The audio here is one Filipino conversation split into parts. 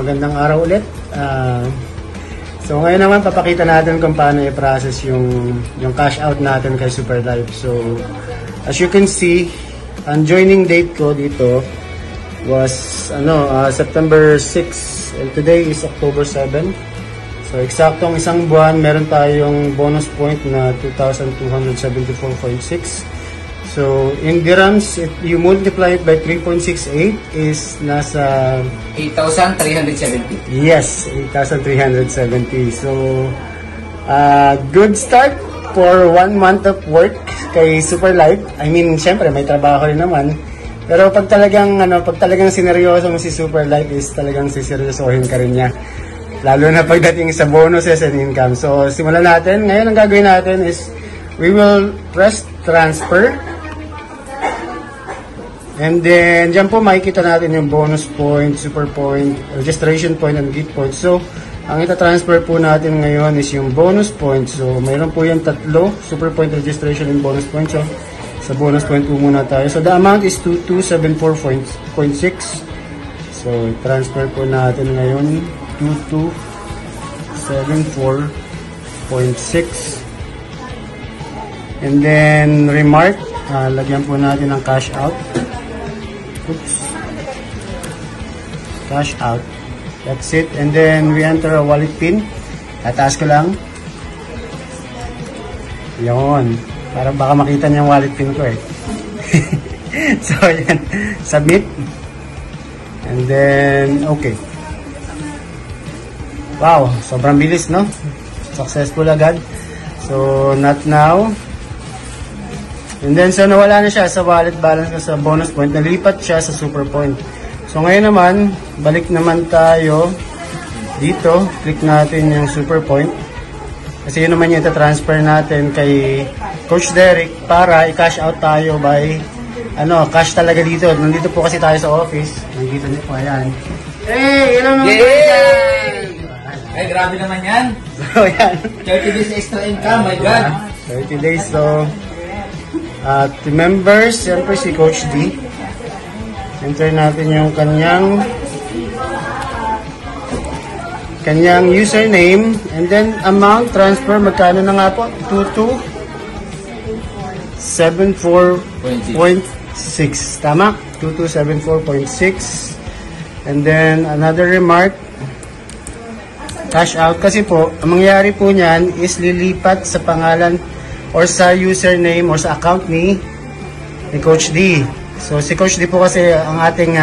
magandang araw ulit. So ngayon naman papakita natin kung paano i-process yung cash out natin kay Superlife. So as you can see, ang joining date ko dito was September 6 and today is October 7. So eksaktong isang buwan meron tayong bonus point na 2,274.6. So, in dirhams, if you multiply it by 3.68 is nasa 8,370. Yes, 8,370. So, good start for 1 month of work kay Superlife. I mean, syempre may trabaho rin naman. Pero pag talagang sineryoso mo si Superlife is talagang siseryosohin ka rin niya. Lalo na pagdating sa bonuses and income. So, simulan natin. Ngayon ang gagawin natin is we will press transfer. And then, dyan po makikita natin yung bonus point, super point, registration point, and gift point. So, ang ita-transfer po natin ngayon is yung bonus point. So, mayroon po yung tatlo, super point, registration, and bonus point. So, sa bonus point po muna tayo. So, the amount is 2274.6. So, transfer po natin ngayon 2274.6. And then, remark, lagyan po natin ng cash out. Oops. Cash out. That's it. And then we enter a wallet pin. Tataas ko lang. Yun. Para baka makita niya yung wallet pin ko eh. So, yan. Submit. And then, okay. Wow. Sobrang bilis, no? Successful agad. So, not now. And then, so nawala na siya sa wallet balance ko sa bonus point. Nalipat siya sa super point. So, ngayon naman, balik naman tayo dito. Click natin yung super point. Kasi yun naman yung ita-transfer natin kay Coach Derek para i-cash out tayo by, cash talaga dito. Nandito po kasi tayo sa office. Nandito niyo po, ayan. Hey! Yun ang Ay, grabe naman yan. So, yan. 30 days extra income, my God. 30 days, so... members, siyempre si Coach D. Enter natin yung kanyang username and then amount transfer, magkano na nga po? 2274.6. Tama? 2274.6. And then another remark, cash out kasi po, ang mangyayari po niyan is lilipat sa pangalan or sa username or sa account ni Coach D. So, si Coach D po kasi ang ating,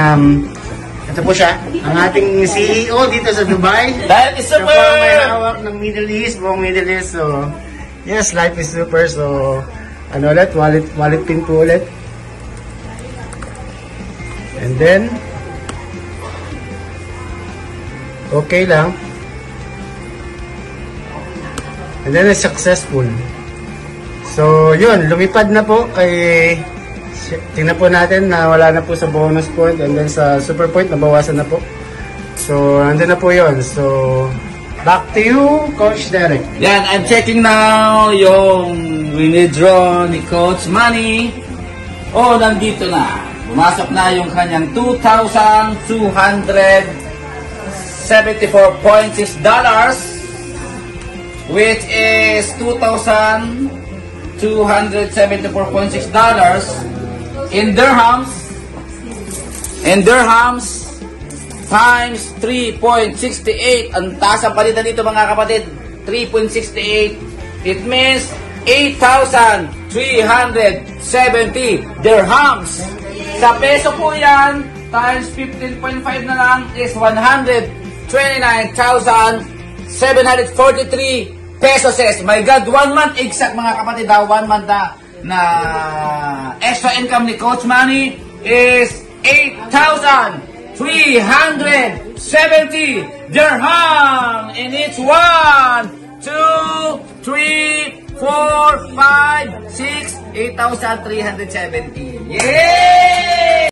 ito po siya, ang ating CEO dito sa Dubai. Life is super! Siya po may hawak ng Middle East, buong Middle East. So, yes, life is super. So, ulit, wallet pin po ulit. And then, okay lang. And then, it's successful. So, yun, lumipad na po kay, tingnan po natin na wala na po sa bonus point and then sa super point, nabawasan na po. So, nandun na po yun. So, back to you, Coach Derek. Yan, I'm checking now yung withdraw ni Coach Manny. Oh, nandito na. Pumasok na yung kanyang $2,274.6 which is $2,274.6 in dirhams times 3.68. Ang taas ang palitan dito mga kapatid, 3.68. It means 8,370 dirhams. Sa peso po yan, times 15.5 na lang is 129,743 pesos. My God, 1 month exact mga kapatid, 1 month na extra income ni Coach Manny is 8,370 dirham in each 1, 2, 3, 4, 5, 6, 8,370. Yay!